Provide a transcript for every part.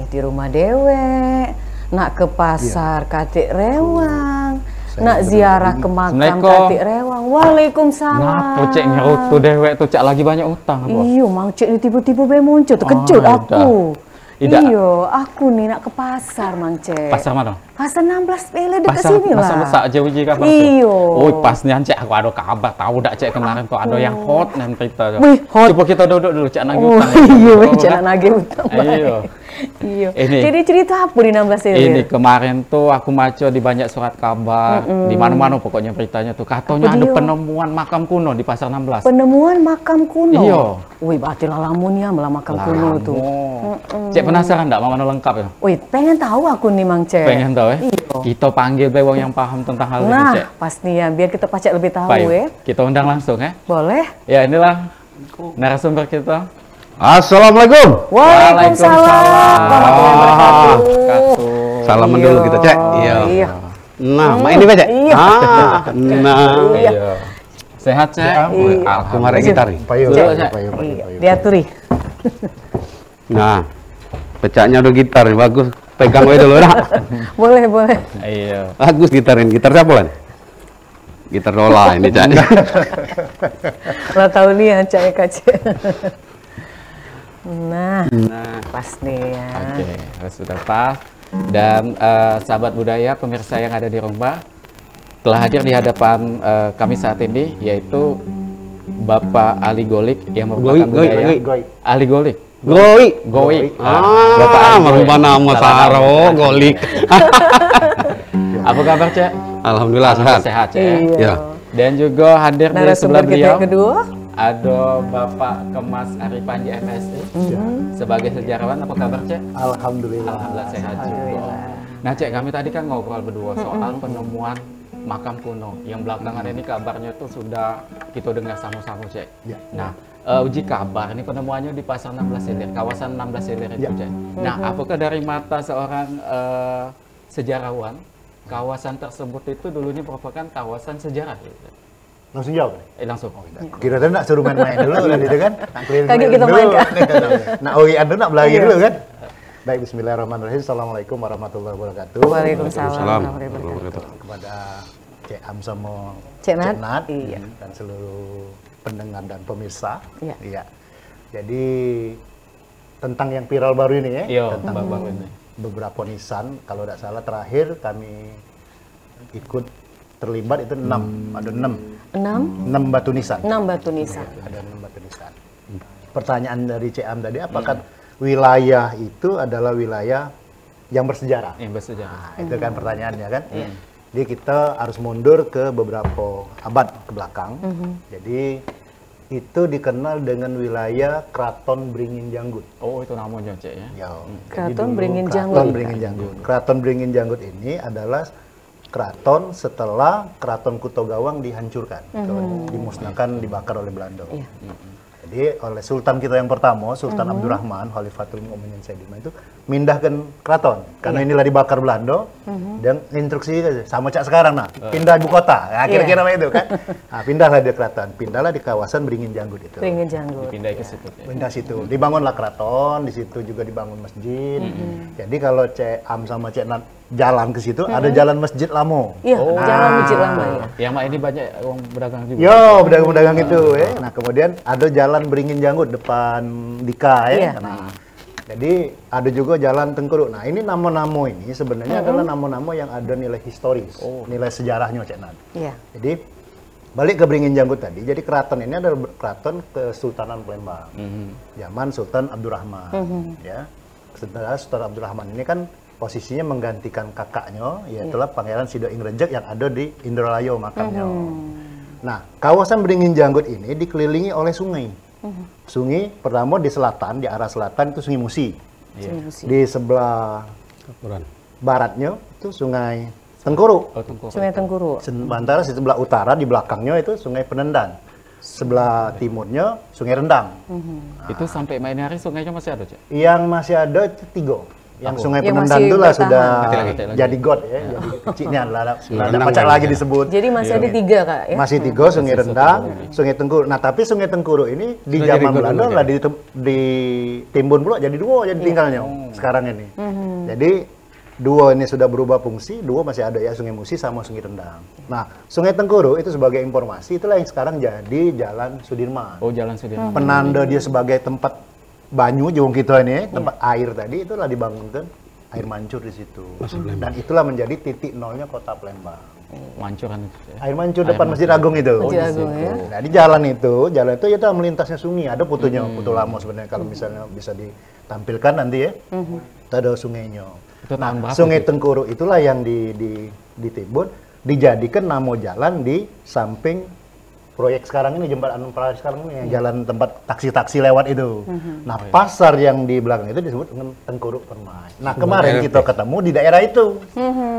Di rumah dewek, nak ke pasar katik rewang, nak ziarah ke makam katik rewang. Waalaikumsalam. Ngapa cek nyerutu dewek tuh cak lagi banyak utang apa? Iyo, mang cek ni tiba-tiba be muncul, terkejut aku. Iyo, aku nih nak ke pasar mang cek. Pasar mana? Pasar 16 dekat sini lah. Pasar besar aja uji kabar. Iyo. Oh, pas nih cek aku ada kabar, tahu dak cek kemarin kok ada yang hot nih cerita. Wih, hot. Coba kita duduk dulu cek nagih utang. Iya, cek nagih utang. Iya. Iya. Ini jadi cerita apa di 16 Desember? Ini kemarin tuh aku baca di banyak surat kabar, di mana-mana pokoknya beritanya tuh katanya ada penemuan makam kuno di Pasar 16. Penemuan makam kuno. Iya. Wih, berarti lah lamun ya malah makam kuno tuh. Cek penasaran enggak mana lengkap ya? Wih, pengen tahu aku nih Mang Cek. Pengen tahu ya? Iya. Kita panggil bewang yang paham tentang hal ini, Cek. Nah, pastinya biar kita pacak lebih tahu ya. Kita undang langsung ya. Boleh? Ya, inilah narasumber kita. Assalamualaikum. Waalaikumsalam. Warahmatullahi wabarakatuh. Salaman dulu kita cek. Iya. Nah, main ini baca. Iya. Iya. Sehat cek. Kemarin gitar. Payu. Diaturi. Nah, pecahnya udah gitar nih, bagus. Pegang aja dulu dah. Boleh, boleh. Iya. Bagus gitarin. Gitar siapa lan? Gitar Dola ini cek. Lah tahu nih ya cek Cek. Nah, pas nih ya. Oke, sudah pas. Dan sahabat budaya, pemirsa yang ada di rumah, telah hadir di hadapan kami saat ini, yaitu Bapak Ali Golik yang merupakan budaya. Ali Golik. Goik. Bapak merubah nama Saro Golik. Apa kabar Cek? Alhamdulillah sehat. Sehat Cek. Iya. Dan juga hadir di sebelah beliau. Yang kedua. Ada Bapak Kemas Ari Panji MSI sebagai sejarawan. Apa kabar Cek? Alhamdulillah Sehat juga. Nah Cek, kami tadi kan ngobrol berdua soal penemuan makam kuno yang belakangan ini kabarnya tuh sudah kita dengar sama-sama Cek. Nah, uji kabar ini penemuannya di Pasar 16 Ilir, kawasan 16 Ilir itu Cek. Nah, apakah dari mata seorang sejarawan, kawasan tersebut itu dulunya merupakan kawasan sejarah gitu? Langsung jawab? Langsung. Kira tadi nak suruh main-main dulu kan gitu kan? Kaget kita main kan? Nah, oian dulu nak belagi dulu kan? Baik, bismillahirrahmanirrahim. Assalamualaikum warahmatullahi wabarakatuh. Waalaikumsalam. Kepada Cek Am sama Cek Nat, Nat, iya. Dan seluruh pendengar dan pemirsa. Iya. Jadi tentang yang viral baru ini ya, Iya, tentang baru ini. beberapa nisan, kalau tidak salah terakhir kami ikut terlibat itu 6, ada 6 batu nisan. 6 batu nisan. Ada 6 batu nisan. Pertanyaan dari Cek Am tadi, apakah wilayah itu adalah wilayah yang bersejarah? Yang bersejarah. Nah, itu kan pertanyaannya kan. Jadi kita harus mundur ke beberapa abad ke belakang. Jadi itu dikenal dengan wilayah Kraton Beringin Janggut. Oh, itu namanya Cek ya? Kraton Beringin Janggut. Kraton Beringin Janggut. Kraton Beringin Janggut ini adalah keraton setelah Keraton Kutogawang dihancurkan, dimusnahkan, dibakar oleh Belanda. Jadi oleh Sultan kita yang pertama, Sultan Abdurrahman, Khalifatul Mu'minin Sayyidina itu mindahkan keraton karena inilah dibakar Belanda dan instruksi sama cak sekarang pindah ibu kota, nah, kira-kira itu kan. Nah, pindahlah di keraton, pindahlah di kawasan Beringin Janggut itu. Beringin Janggut. Pindah ke situ. Pindah situ, dibangunlah keraton, di situ juga dibangun masjid. Jadi kalau Cek Am sama Cek Nat jalan ke situ, ada jalan masjid lama. Iya, jalan masjid lama ya. Yang ini banyak orang berdagang juga. Yo, pedagang-pedagang itu ya. Nah, kemudian ada jalan Beringin Janggut depan Dika ya. Nah, jadi ada juga jalan Tengkuruk. Nah, ini nama-nama ini sebenarnya adalah nama-nama yang ada nilai historis, nilai sejarahnya Cek Nat. Iya. Jadi balik ke Beringin Janggut tadi. Jadi keraton ini adalah keraton Kesultanan Palembang. Zaman Sultan Abdurrahman ya. Setelah Sultan Abdurrahman ini kan posisinya menggantikan kakaknya, yaitu Pangeran Sido Ingrejek yang ada di Indralayo makamnya. Nah, kawasan Beringin Janggut ini dikelilingi oleh sungai. Sungai pertama di selatan, di arah selatan itu Sungai Musi. Di sebelah baratnya itu Sungai Tengkoru. Sungai Tengkoru. Sementara di sebelah utara di belakangnya itu Sungai Penendan. Sebelah timurnya Sungai Rendang. Itu sampai main hari sungainya masih ada Cek? Yang masih ada itu 3. Yang Sungai Yang Penendang masih itu lah bertahan. sudah Lagi. jadi got ya, jadi kecilnya lah, ada pacak Rendang lagi kan. disebut. Jadi masih ada 3 Kak ya? Masih 3, Sungai Rendang, Sungai Tengkuru. Nah tapi Sungai Tengkuru ini di Sudah jadi zaman got Belanda dulu, lah ditimbun pula jadi 2 jadi tinggalnya sekarang ini. Jadi 2 ini sudah berubah fungsi, 2 masih ada ya, Sungai Musi sama Sungai Rendang. Nah Sungai Tengkuru itu sebagai informasi itulah yang sekarang jadi Jalan Sudirman. Oh, Jalan Sudirman. Penanda dia sebagai tempat banyu jung kita ini, tempat air tadi itulah dibangunkan air mancur di situ. Dan itulah menjadi titik nolnya kota Palembang. Mancuran itu. Air mancur depan Masjid Agung itu. Masjid Agung ya. Nah, di jalan itu itu melintasnya sungai. Ada fotonya, foto lama sebenarnya kalau misalnya bisa ditampilkan nanti ya. Itu ada sungainya. Itu Nah, tahun berapa Sungai sih? Tengkuru itulah yang ditimbun, dijadikan nama jalan di samping proyek sekarang ini, jembatan proyek sekarang ini, yang jalan tempat taksi-taksi lewat itu. Nah, pasar yang di belakang itu disebut dengan Tengkuru Permai. Nah, kemarin kita ketemu di daerah itu.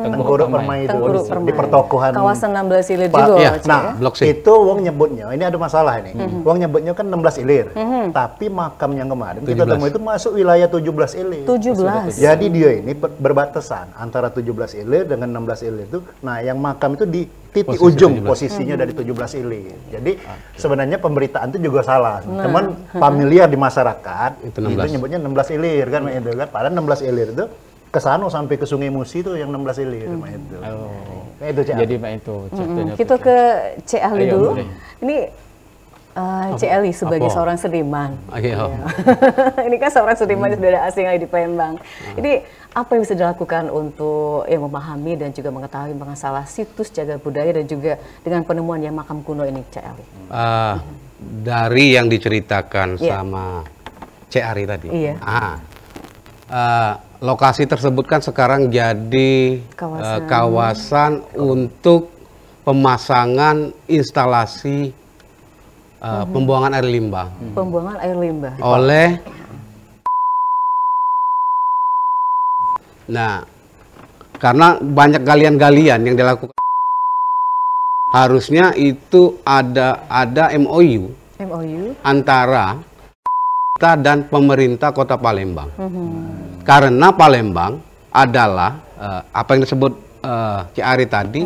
Tengkuru Permai itu, Tengkuru di Permai. pertokohan. Kawasan 16 Ilir Pak, juga. iya. Cik, Nah, ya? Blok C. itu wong nyebutnya, ini ada masalah ini. Wong nyebutnya kan 16 ilir. Tapi makam yang kemarin kita 17. temu itu masuk wilayah 17 ilir. 17. Jadi dia ini berbatasan antara 17 ilir dengan 16 ilir itu. Nah, yang makam itu di titik Posisi ujung 17. posisinya dari 17 ilir. Jadi sebenarnya pemberitaan itu juga salah. Teman familiar di masyarakat Itu itu 16. nyebutnya 16 ilir kan itu kan. Padahal 16 ilir itu ke sana sampai ke Sungai Musi itu yang 16 ilir itu. Nah, itu Cak. Jadi Mbak itu ceritanya. Kita ke Cik Ali Ayo, dulu. boleh. Ini Cik Ali sebagai Apa? seorang seniman. Oke, oh. Ini kan seorang seniman yang sudah ada asing di Palembang. Ini apa yang bisa dilakukan untuk memahami dan juga mengetahui masalah situs jaga budaya dan juga dengan penemuan yang makam kuno ini, Cik Ali? Dari yang diceritakan Iya. sama Cik Ari tadi. Iya. Lokasi tersebut kan sekarang jadi kawasan untuk pemasangan instalasi pembuangan air limbah Pembuangan air limbah. oleh. Nah, karena banyak galian-galian yang dilakukan, harusnya itu ada MOU MOU. antara kita dan pemerintah Kota Palembang. Karena Palembang adalah apa yang disebut Cik Ari tadi,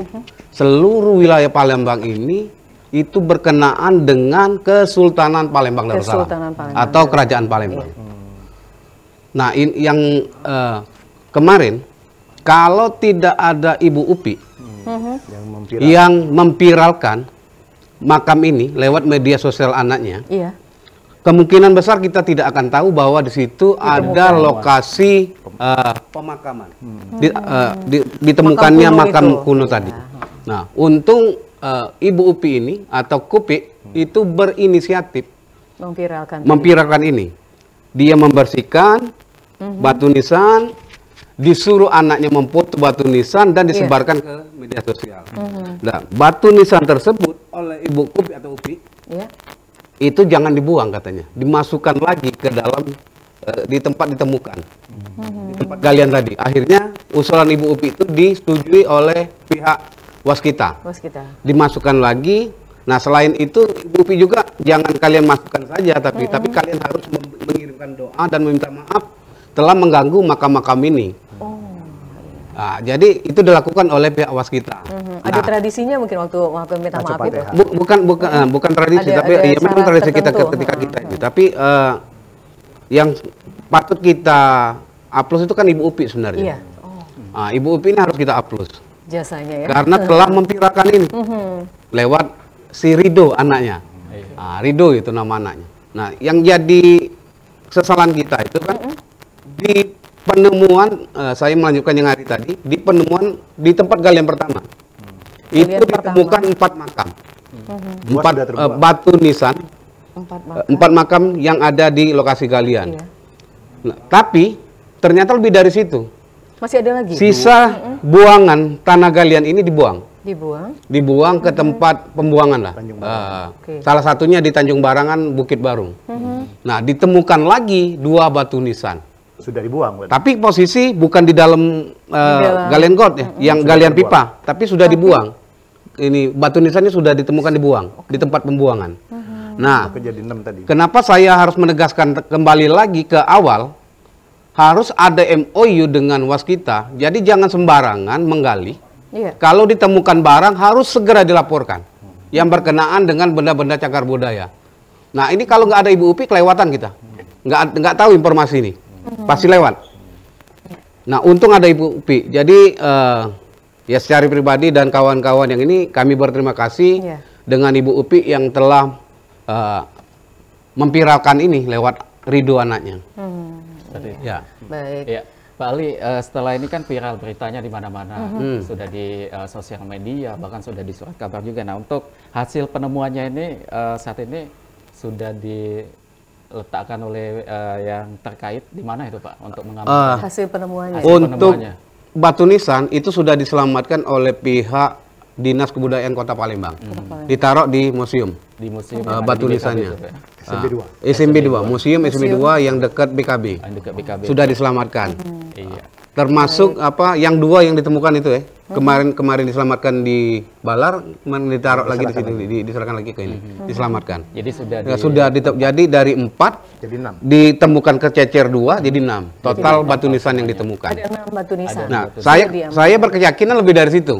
seluruh wilayah Palembang ini itu berkenaan dengan Kesultanan Palembang Darussalam Kesultanan Palembang. atau Kerajaan Palembang. Nah, yang kemarin kalau tidak ada Ibu Upi yang memviralkan makam ini lewat media sosial anaknya, Iya. kemungkinan besar kita tidak akan tahu bahwa di situ ada lokasi pemakaman, ditemukannya makam kuno tadi. Nah, untung Ibu Upi ini atau Kupik itu berinisiatif memviralkan ini. Dia membersihkan batu nisan, disuruh anaknya memfoto batu nisan dan disebarkan ke media sosial. Nah, batu nisan tersebut oleh Ibu Kupik atau Upi itu jangan dibuang katanya, dimasukkan lagi ke dalam di tempat ditemukan, di tempat galian tadi. Akhirnya usulan Ibu Upi itu disetujui oleh pihak Waskita, dimasukkan lagi. Nah, selain itu Ibu Upi juga jangan kalian masukkan saja, tapi kalian harus mengirimkan doa dan meminta maaf telah mengganggu makam-makam ini. Nah, jadi itu dilakukan oleh pihak Waskita. Ada tradisinya mungkin waktu melakukan minta maaf itu? Bukan tradisi, Ada tapi ya memang tradisi kita ketika kita itu. Tapi yang patut kita upload itu kan Ibu Upi sebenarnya. Iya. Nah, Ibu Upi ini harus kita upload. Jasanya ya. Karena telah memviralkan ini lewat si Rido anaknya. Nah, Rido itu nama anaknya. Nah, yang jadi kesalahan kita itu kan di penemuan, saya melanjutkan yang hari tadi, di penemuan di tempat galian pertama. Itu ditemukan 4 makam. 4 batu nisan, 4 makam yang ada di lokasi galian. Iya. Nah, tapi ternyata lebih dari situ. Masih ada lagi? Sisa buangan tanah galian ini dibuang. Dibuang ke tempat pembuangan lah. Salah satunya di Tanjung Barangan, Bukit Barung. Nah, ditemukan lagi 2 batu nisan. Sudah dibuang. Tapi posisi bukan di dalam galian got ya, yang galian pipa, tapi sudah dibuang. Ini batu nisannya sudah ditemukan dibuang di tempat pembuangan. Nah, jadi 6 tadi. Kenapa saya harus menegaskan kembali lagi ke awal? harus ada MOU dengan waskita. Jadi jangan sembarangan menggali. Iya. Kalau ditemukan barang harus segera dilaporkan yang berkenaan dengan benda-benda cagar budaya. Nah ini kalau nggak ada Ibu Upi kelewatan kita, nggak tahu informasi ini, pasti lewat. Nah untung ada Ibu Upi. Jadi ya secara pribadi dan kawan-kawan yang ini kami berterima kasih dengan Ibu Upi yang telah memviralkan ini lewat Ridho anaknya. Ya. Baik. Ya, Pak Ali, setelah ini kan viral beritanya di mana-mana, sudah di sosial media, bahkan sudah di surat kabar juga. Nah, untuk hasil penemuannya ini saat ini sudah diletakkan oleh yang terkait di mana itu Pak untuk mengambil Hasil penemuannya. Untuk batu nisan itu sudah diselamatkan oleh pihak Dinas Kebudayaan Kota Palembang. Ditaruh di museum. Di museum batu nisannya. SMB 2. SMB 2, Museum SMB 2 yang dekat BKB. Dekat BKB. Sudah diselamatkan. Iya. Termasuk apa yang 2 yang ditemukan itu kemarin diselamatkan di Balar, kemarin ditaruh lagi di sini, diserahkan lagi ke ini, diselamatkan. Jadi sudah jadi dari 4 jadi 6. ditemukan kececer 2 jadi 6. Total batu nisan yang ditemukan. Ada 6 batu nisan. Nah, saya berkeyakinan lebih dari situ.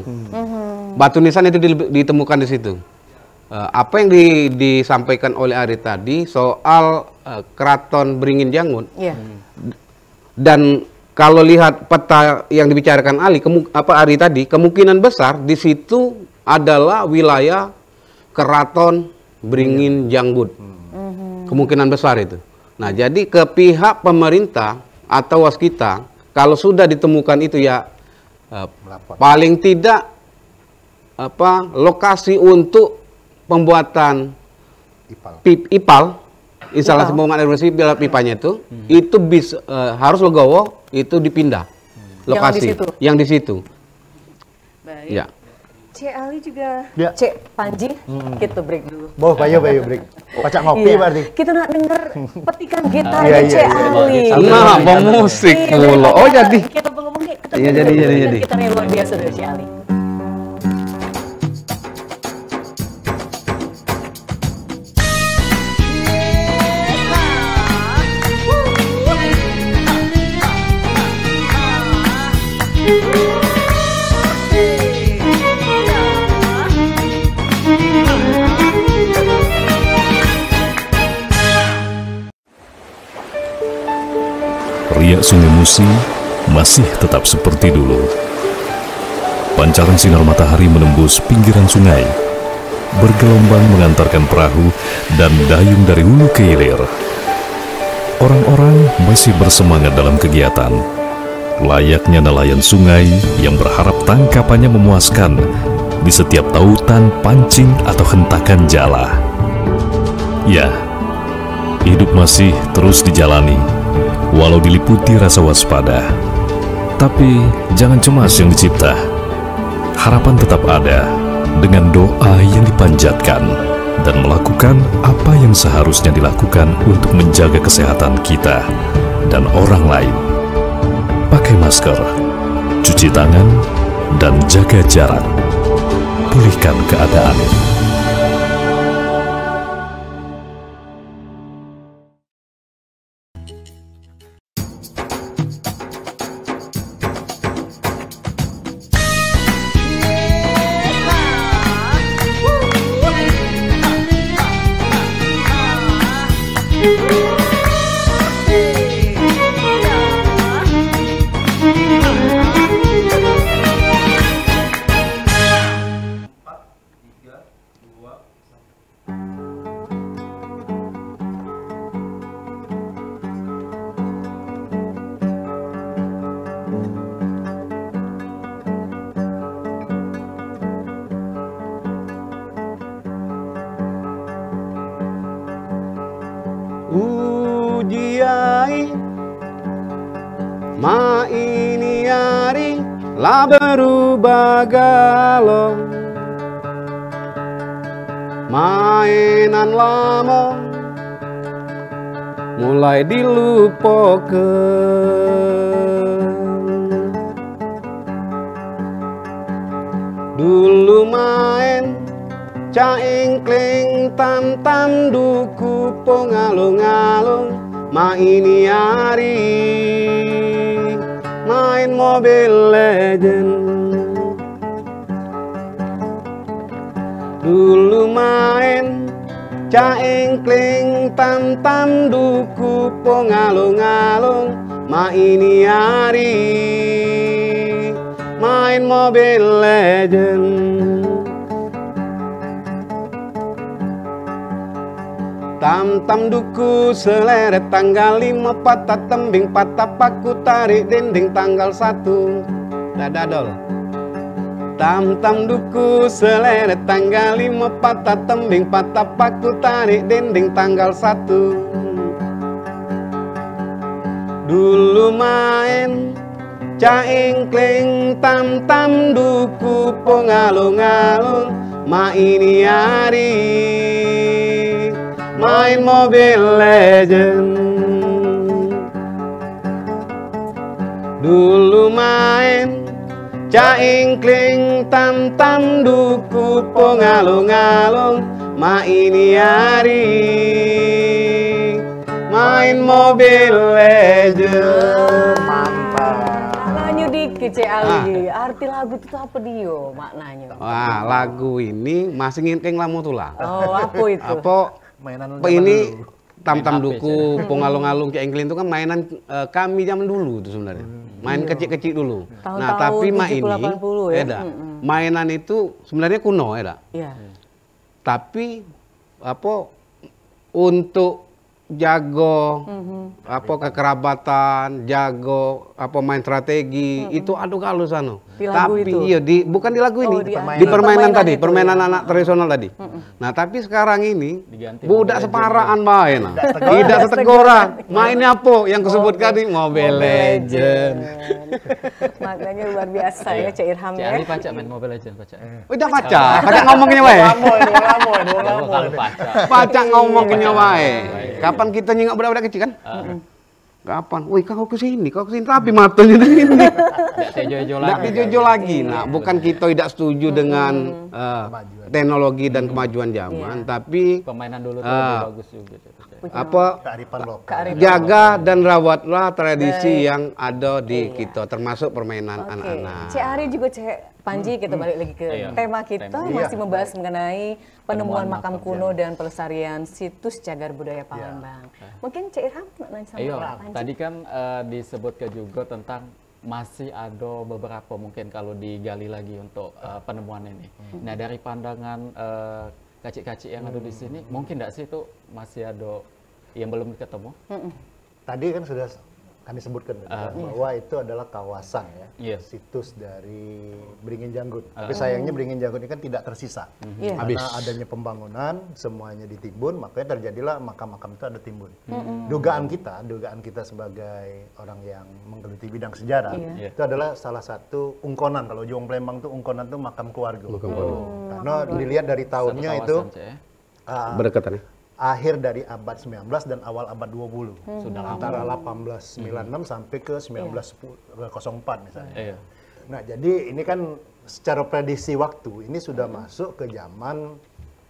Batu nisan itu ditemukan di situ. Apa yang disampaikan oleh Ari tadi soal Keraton Beringin Janggut, dan kalau lihat peta yang dibicarakan Ari tadi, kemungkinan besar di situ adalah wilayah Keraton Beringin Janggut. Kemungkinan besar itu. Nah, jadi ke pihak pemerintah atau waskita, kalau sudah ditemukan itu ya paling tidak lokasi untuk pembuatan IPAL, instalasi pembuangan air bersih pipanya itu bisa harus legowo itu dipindah lokasi yang di situ. Baik. Ya. Cek Ali juga, Ya. Cek Panji, kita break dulu. Boh, bayu break. Pacak ngopi berarti. Kita nak denger petikan gitar Iya, Cek iya, Ali. Nah, musik mulu. Oh jadi. Kita ngomong Iya, jadi. Kita yang luar biasa dari Cek Ali. Riak Sungai Musi masih tetap seperti dulu. Pancaran sinar matahari menembus pinggiran sungai, bergelombang mengantarkan perahu dan dayung dari hulu ke hilir. Orang-orang masih bersemangat dalam kegiatan, layaknya nelayan sungai yang berharap tangkapannya memuaskan di setiap tautan, pancing, atau hentakan jala. Ya, hidup masih terus dijalani, walau diliputi rasa waspada. Tapi jangan cemas yang dicipta. Harapan tetap ada dengan doa yang dipanjatkan dan melakukan apa yang seharusnya dilakukan untuk menjaga kesehatan kita dan orang lain. Pakai masker, cuci tangan, dan jaga jarak. Pulihkan keadaan. Ujiai ma ini hari la berubah galau, mainan lama mulai dilupakan. Dulu main caingkling tam-tam duku pongalung-alung, ini hari main Mobile Legend. Dulu main caengkling tam-tam duku pongalung-alung. Ini hari main Mobile Legend. Tam-tam duku seleret tanggal 5 patah tembing patah paku tarik dinding tanggal 1. Dadadol. Tam-tam duku seleret tanggal 5 patah tembing patah paku tarik dinding tanggal 1. Dulu main caengkling tam-tam duku pongalung-alung. Ini hari main Mobile Legend. Dulu main caengkling tam-tam duku pongalung-alung. Ini hari main Mobile Legend. Mantap. Maknanya dikit Cek Ali. Arti lagu itu apa dia maknanya? Wah, lagu ini masih ngingking lamu tulah. Oh, apa itu? Apa Mainan ini dulu. tam-tam Main duku, pongalung-alung, caengkling itu kan mainan kami zaman dulu itu sebenarnya. Main kecil-kecil dulu. Tahun-tahun Nah, tapi 70-80 ya? mainan itu sebenarnya kuno ya, Iya. tapi apa untuk jago apa kekerabatan, jago apa main strategi itu adu kalau sana. Di lagu Tapi itu? iya bukan di lagu ini, di di permainan tadi, itu, permainan ya. anak tradisional tadi. Nah, tapi sekarang ini Diganti budak Mobile separaan main. Tidak setegoran. Mainnya apa yang kusebut tadi Mobile Legend. Maknanya luar biasa ya Cek Irham Cik ya. Ali pacak main Mobile Legends pacak. Udah pacak ngomonginnya wae. Kalau pacak. Pacak ngomonginnya wae. Kapan kita nyingok budak-budak kecil kan? Kapan? Woi, kau kesini, tapi matanya di sini. Tidak tejo-tejo lagi. Tidak dijojo lagi. Nah, bukan kita tidak setuju dengan teknologi dan kemajuan zaman, tapi Permainan dulu tuh lebih bagus juga. apa Kearifan lokal. jaga dan rawatlah tradisi yang ada di kita, termasuk permainan anak-anak. Cek Ari juga Cek Panji kita balik lagi ke Iya. tema kita Tema. masih membahas mengenai penemuan makam makam kuno dan pelestarian situs cagar budaya Palembang. Mungkin Cek Irham nak nanya sama Iya, Pak Panji. tadi kan disebutkan juga tentang masih ada beberapa mungkin kalau digali lagi untuk penemuan ini. Nah, dari pandangan kacik-kacik yang ada di sini, mungkin nggak sih itu masih ada yang belum ketemu? Tadi kan sudah kami sebutkan bahwa itu adalah kawasan ya, Iya. situs dari Beringin Janggut. Tapi sayangnya Beringin Janggut ini kan tidak tersisa. Iya. Karena adanya pembangunan, semuanya ditimbun, makanya terjadilah makam-makam itu ada timbun. Dugaan kita sebagai orang yang menggeluti bidang sejarah, Iya. itu adalah salah satu ungkonan. Kalau Juang Palembang itu ungkonan itu makam keluarga. Karena dilihat dari tahunnya Satu itu kawasan, Cek, ya. Berdekatan ya. akhir dari abad 19 dan awal abad 20. Sudah Antara 1896 sampai ke 1904 misalnya. Iya. Nah, jadi ini kan secara prediksi waktu ini sudah masuk ke zaman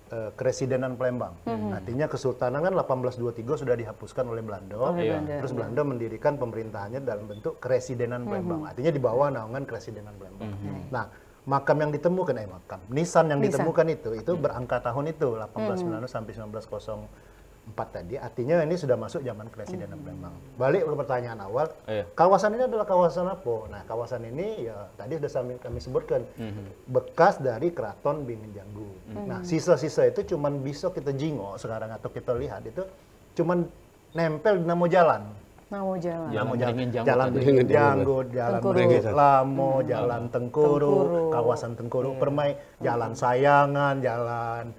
Keresidenan Palembang. Artinya Kesultanan kan 1823 sudah dihapuskan oleh Belanda. Terus Belanda mendirikan pemerintahannya dalam bentuk Keresidenan Palembang. Artinya di bawah naungan Keresidenan Palembang. Nah, makam yang ditemukan nisan yang ditemukan itu berangka tahun itu 1896 sampai 1904 tadi, artinya ini sudah masuk zaman Keresidenan Palembang. Balik ke pertanyaan awal, kawasan ini adalah kawasan apa? Nah, kawasan ini ya tadi sudah kami sebutkan bekas dari Keraton Beringin Janggut. Nah, sisa-sisa itu cuman bisa kita jingok sekarang atau kita lihat itu cuman nempel di nama jalan. Jalan. Jalan Beringin Janggut, Jalan Beringin Lamo, Jalan Tengkuru, kawasan Tengkuru Permai, Jalan Sayangan, Jalan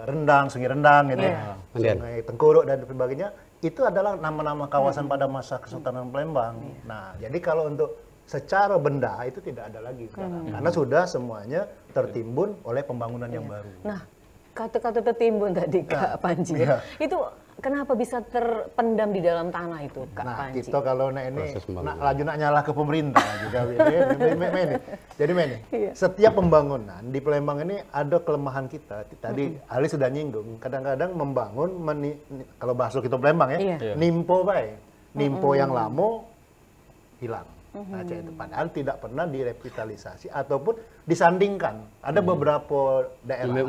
Rendang, Sungai Rendang gitu ya. Sungai Tengkuru dan sebagainya. Itu adalah nama-nama kawasan pada masa Kesultanan Palembang. Nah, jadi kalau untuk secara benda itu tidak ada lagi sekarang. Karena sudah semuanya tertimbun oleh pembangunan yang baru. Nah, kata-kata tertimbun tadi Kak Panji. Itu kenapa bisa terpendam di dalam tanah itu, Kak Nah, Panji? kita kalau ini nak nyalah ke pemerintah juga. Jadi setiap pembangunan di Palembang ini ada kelemahan kita. Tadi Ali sudah nyinggung, kadang-kadang membangun, kalau bahasa kita Palembang ya, nimpo baik. Nimpo yang lama hilang. Nah, itu padahal tidak pernah direvitalisasi ataupun disandingkan. Ada beberapa daerah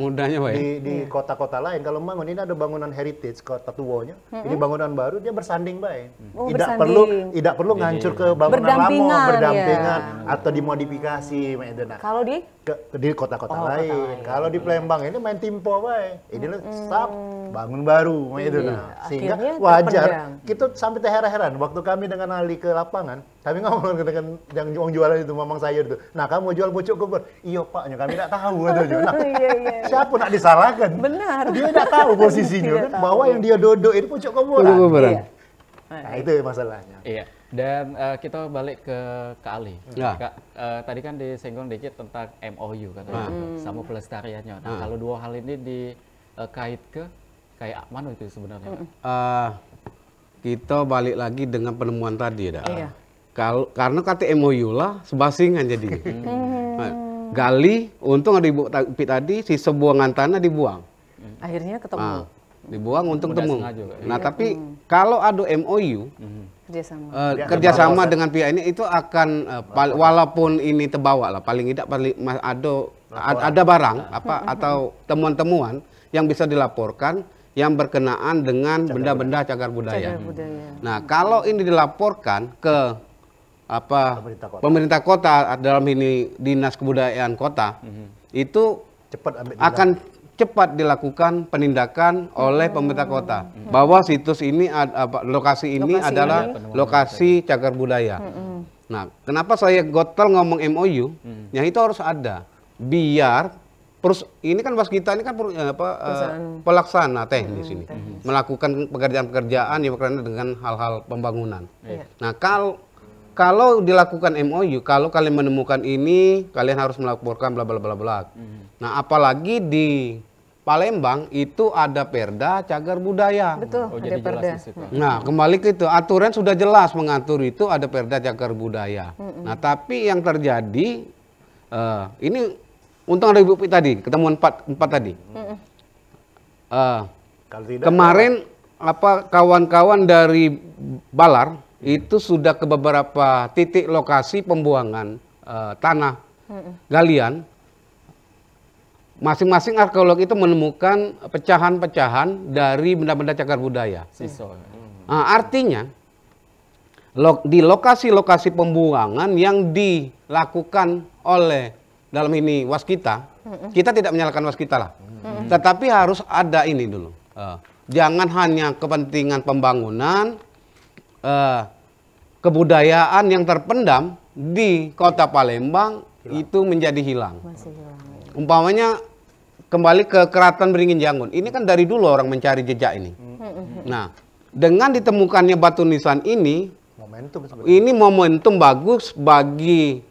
di kota-kota lain kalau membangun ini ada bangunan heritage kota tuanya, ini bangunan baru dia bersanding baik. Tidak perlu ngancur ke bangunan lama, berdampingan atau dimodifikasi. Nah, kalau di kota-kota lain. Kalau di Palembang ini main timpo baik. Ini stop bangun baru sehingga wajar kita sampai terheran-heran waktu kami dengan Ali ke lapangan, kami ngomong dengan yang jualan itu mamang sayur itu. Nah, kamu jual pucuk kubur? Iya paknya, kami tidak tahu katanya. Nah, siapa nak disalahkan? Benar. Dia tidak tahu posisinya kan, bahwa yang dia duduk itu pucuk kubur. Nah, itu masalahnya. Iya. Dan kita balik ke Ali. Kak, tadi kan disinggung dikit tentang MOU katanya, sama pelestariannya. Nah, kalau dua hal ini dikait ke kayak mana itu sebenarnya? Kita balik lagi dengan penemuan tadi dah. Karena kata MOU lah sebasingan jadi. Gali, untung ada ibu tadi si sebuangan tanah dibuang. Akhirnya ketemu. Dibuang untuk temu. Nah, tapi kalau ada MOU kerjasama dengan pihak ini itu akan walaupun ini terbawa lah, paling tidak ada barang atau temuan-temuan yang bisa dilaporkan yang berkenaan dengan benda-benda cagar budaya. Nah, kalau ini dilaporkan ke pemerintah kota dalam ini dinas kebudayaan kota, itu akan cepat dilakukan penindakan oleh pemerintah kota bahwa situs ini lokasi ini adalah lokasi cagar budaya. Nah, kenapa saya gotol ngomong MOU? Ya itu harus ada biar ini kan kita ini kan pelaksana teknis ini melakukan pekerjaan-pekerjaan yang berkaitan dengan hal-hal pembangunan. Nah, kalau dilakukan MOU, kalau kalian menemukan ini, kalian harus melaporkan bla bla bla bla. Nah, apalagi di Palembang itu ada Perda Cagar Budaya. Betul, ada Perda. Nah, kembali ke itu, aturan sudah jelas mengatur itu ada Perda Cagar Budaya. Nah, tapi yang terjadi ini untung ada Ibu tadi, ketemuan 4 tadi. Kemarin kawan-kawan dari Balar itu sudah ke beberapa titik lokasi pembuangan tanah galian. Masing-masing arkeolog itu menemukan pecahan-pecahan dari benda-benda cagar budaya. Artinya di lokasi-lokasi pembuangan yang dilakukan oleh dalam ini waskita, kita tidak menyalahkan waskita lah. Tetapi harus ada ini dulu. Jangan hanya kepentingan pembangunan, kebudayaan yang terpendam di kota Palembang itu menjadi hilang. Umpamanya kembali ke Keraton Beringin Janggut. Ini kan dari dulu orang mencari jejak ini. Nah, dengan ditemukannya batu nisan ini, momentum bagus bagi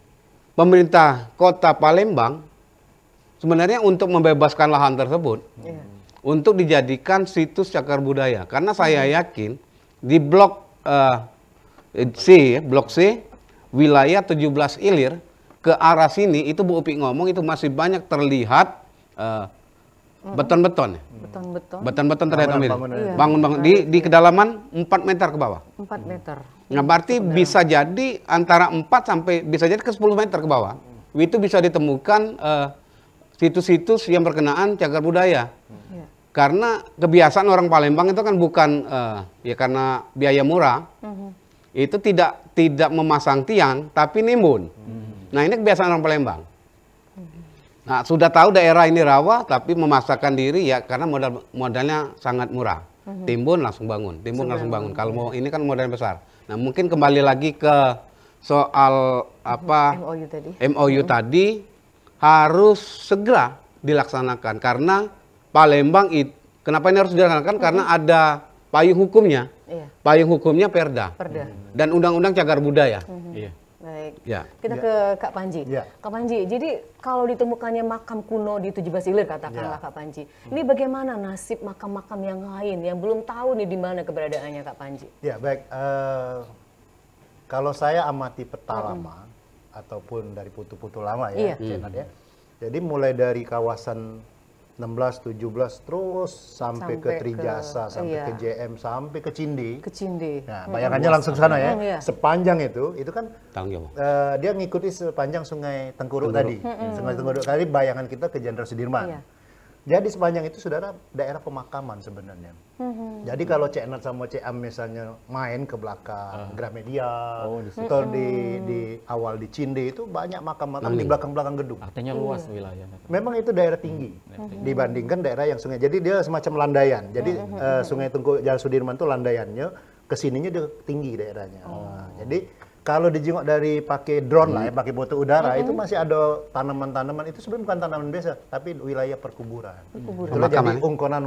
pemerintah kota Palembang sebenarnya untuk membebaskan lahan tersebut untuk dijadikan situs cagar budaya. Karena saya yakin di blok C, wilayah 17 Ilir ke arah sini itu Bu Upi ngomong itu masih banyak terlihat beton-beton. Beton-beton terlihat bangun di kedalaman 4 meter ke bawah. 4 meter. Nah, berarti bisa jadi antara 4 sampai bisa jadi ke 10 meter ke bawah. Itu bisa ditemukan situs-situs yang berkenaan cagar budaya. Karena kebiasaan orang Palembang itu kan bukan ya karena biaya murah. Itu tidak memasang tiang tapi nimbun. Nah, ini kebiasaan orang Palembang. Nah, sudah tahu daerah ini rawa tapi memasakkan diri ya karena modalnya sangat murah. Timbun langsung bangun, langsung bangun. Kalau mau ini kan modalnya besar. Nah, mungkin kembali lagi ke soal MOU tadi harus segera dilaksanakan karena Palembang kenapa ini harus dilaksanakan? Karena ada payung hukumnya. Payung hukumnya Perda. Dan Undang-Undang Cagar Budaya. Baik. Ya. Kita ke Kak Panji. Ya. Kak Panji, jadi kalau ditemukannya makam kuno di 17 Ilir katakanlah Kak Panji, ini bagaimana nasib makam-makam yang lain yang belum tahu nih di mana keberadaannya Kak Panji? Ya baik, kalau saya amati peta lama ataupun dari putu-putu lama ya, Cenat ya. Jadi mulai dari kawasan 16, 17 terus sampai ke Trijasa, sampai ke JM, sampai ke Cindi. Ke Cindi. Nah, bayangannya langsung sana ya. Sepanjang itu kan dia ngikuti sepanjang Sungai Tengkuruk tadi. Sungai Tengkuruk tadi bayangan kita ke Jenderal Sudirman. Iya. Jadi sepanjang itu saudara daerah pemakaman sebenarnya. Jadi kalau Cek Nat sama Cek Am misalnya main ke belakang Gramedia atau di awal di Cinde itu banyak makam-makam di belakang-belakang gedung. Artinya luas wilayahnya. Memang itu daerah tinggi dibandingkan daerah yang sungai. Jadi dia semacam landaian. Jadi Sungai Tengku Jalan Sudirman itu landaiannya, kesininya dia tinggi daerahnya. Nah, jadi kalau dijenguk dari pakai drone lah ya, pakai foto udara, itu masih ada tanaman-tanaman. Itu sebenarnya bukan tanaman biasa, tapi wilayah perkuburan. Itulah jadi ungkonan.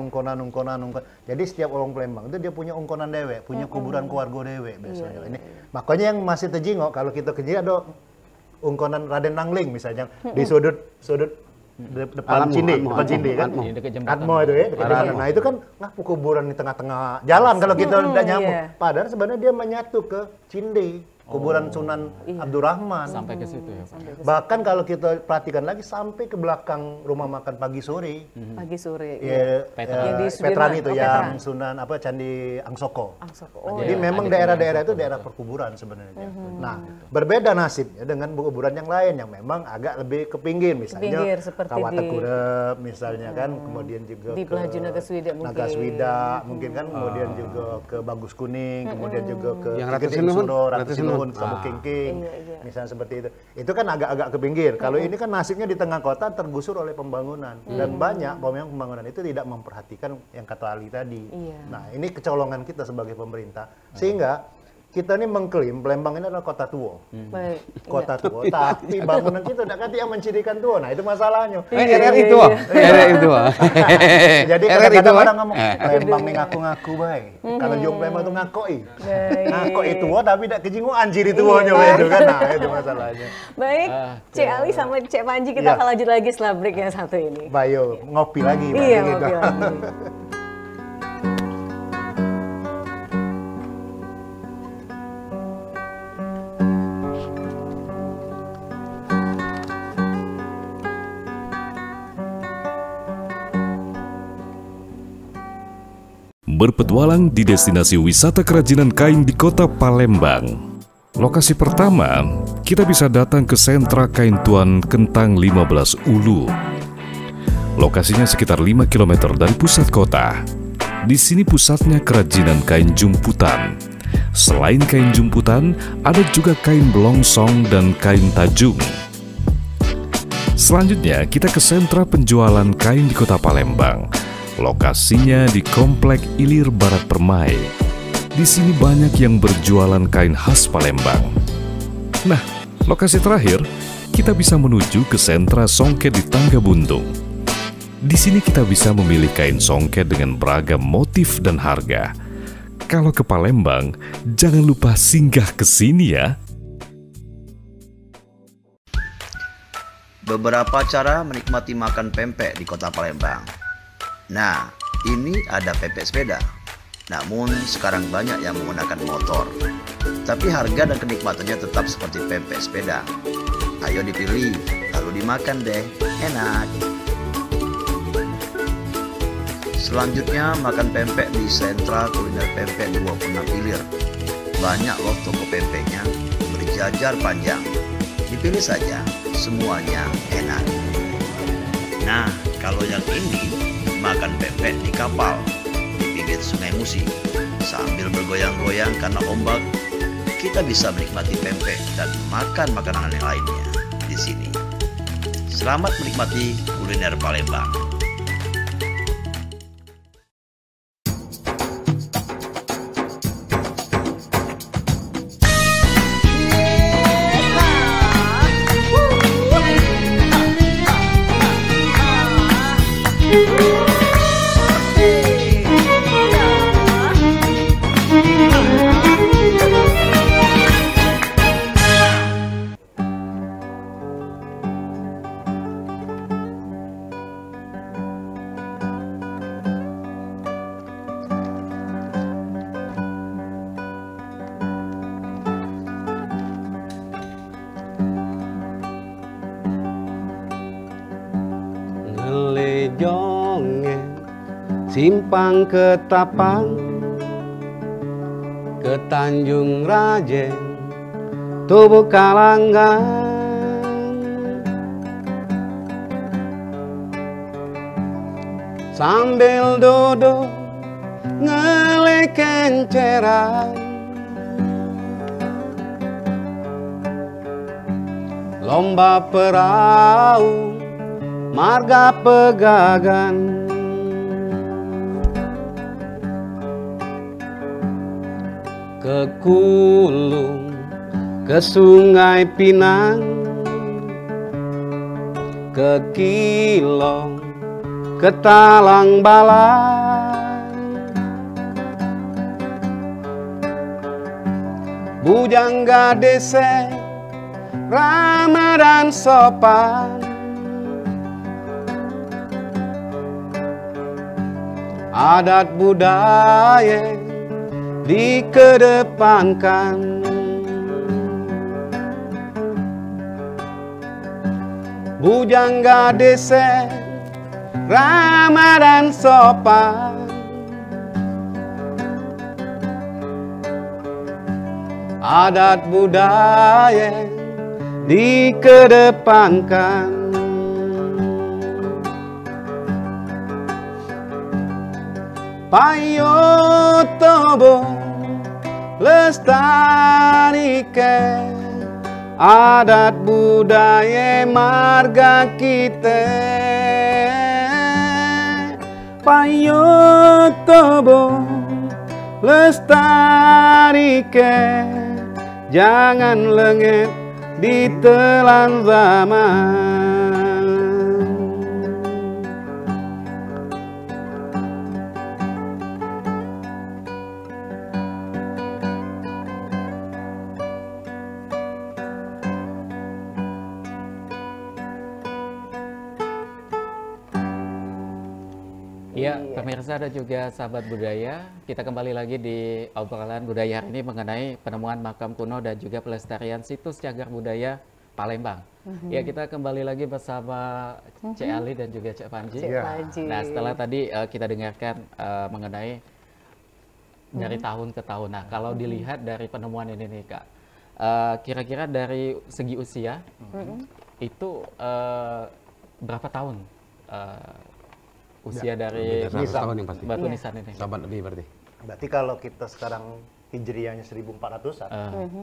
Jadi setiap orang Palembang itu dia punya ungkonan dewek, punya kuburan keluarga dewek biasanya. Ini makanya yang masih terjenguk kalau kita ke sini ada ungkonan Raden Nangling misalnya di sudut depan Cindi kan. Atmo itu ya. Nah itu kan kuburan di tengah-tengah jalan kalau kita udah nyambung. Padahal sebenarnya dia menyatu ke Cindi. Kuburan Sunan Abdurrahman. Sampai ke situ ya, Pak. Bahkan kalau kita perhatikan lagi sampai ke belakang rumah makan Pagi Sore. Pagi Sore. Ya, Veteran itu yang Sunan Candi Angsoko. Jadi memang daerah-daerah itu daerah perkuburan sebenarnya. Nah, berbeda nasibnya dengan kuburan yang lain yang memang agak lebih ke pinggir, misalnya Kawata Kurep misalnya kan, kemudian juga di Pelaju Nagaswida mungkin kan, kemudian juga ke Bagus Kuning, kemudian juga ke Ratu Sinuhun, Sabuk Kingking, misalnya seperti itu. Itu kan agak-agak ke pinggir. Kalau ini kan nasibnya di tengah kota tergusur oleh pembangunan. Dan banyak pembangunan itu tidak memperhatikan yang kata Ali tadi. Nah, ini kecolongan kita sebagai pemerintah. Sehingga kita ini mengklaim Palembang ini adalah kota tua. Kota tua, tapi bangunan kita tidak yang mencirikan tua. Nah, itu masalahnya. RRI tua. RRI tua. Jadi kadang-kadang orang ngomong, Palembang ini ngaku-ngaku baik. Kalau Jong Palembang itu ngakoi. Ngakoi tua tapi tidak kejinguan ciri tuanya itu kan. Nah, itu masalahnya. Baik, Cek Ali sama Cek Panji kita akan lanjut lagi setelah break yang satu ini. Bayo, ngopi lagi. Iya, ngopi lagi. Berpetualang di destinasi wisata kerajinan kain di kota Palembang. Lokasi pertama, kita bisa datang ke sentra kain tuan Kentang 15 Ulu. Lokasinya sekitar 5 km dari pusat kota. Di sini pusatnya kerajinan kain jumputan. Selain kain jumputan, ada juga kain belongsong dan kain tajung. Selanjutnya, kita ke sentra penjualan kain di kota Palembang. Lokasinya di Komplek Ilir Barat Permai. Di sini banyak yang berjualan kain khas Palembang. Nah, lokasi terakhir, kita bisa menuju ke sentra songket di Tangga Buntung. Di sini kita bisa memilih kain songket dengan beragam motif dan harga. Kalau ke Palembang, jangan lupa singgah ke sini ya. Beberapa cara menikmati makan pempek di kota Palembang. Nah, ini ada pempek sepeda. Namun sekarang banyak yang menggunakan motor. Tapi harga dan kenikmatannya tetap seperti pempek sepeda. Ayo dipilih, lalu dimakan deh. Enak. Selanjutnya makan pempek di sentra kuliner pempek 26 Ilir. Banyak loh toko pempeknya, berjajar panjang. Dipilih saja, semuanya enak. Nah, kalau yang ini makan pempek di kapal di pinggir Sungai Musi sambil bergoyang-goyang karena ombak, kita bisa menikmati pempek dan makan makanan yang lainnya di sini. Selamat menikmati kuliner Palembang. Jonge simpang Ketapang ke Tanjung Rajen Tubuh Kalanggang sambil duduk ngeleken cerang lomba perahu marga pegagan ke Kulung ke Sungai Pinang ke Kilong ke Talang Balang Bujangga Desa Ramadan sopan adat budaya dikedepankan Bujangga Desa Ramadan sopan adat budaya dikedepankan Payo Tobo lestarikan adat budaya marga kita Payo Tobo lestarikan jangan lengket ditelan zaman Ya, pemirsa dan juga sahabat budaya, kita kembali lagi di obrolan budaya hari ini mengenai penemuan makam kuno dan juga pelestarian situs cagar budaya Palembang. Ya, kita kembali lagi bersama Cek Ali dan juga Cek Panji. Nah, setelah tadi kita dengarkan mengenai dari tahun ke tahun. Nah, kalau dilihat dari penemuan ini nih Kak, kira-kira dari segi usia itu berapa tahun? Usia dari tahun yang pasti. batu nisan ini. Sahabat lebih berarti. Berarti kalau kita sekarang hijriahnya 1400-an,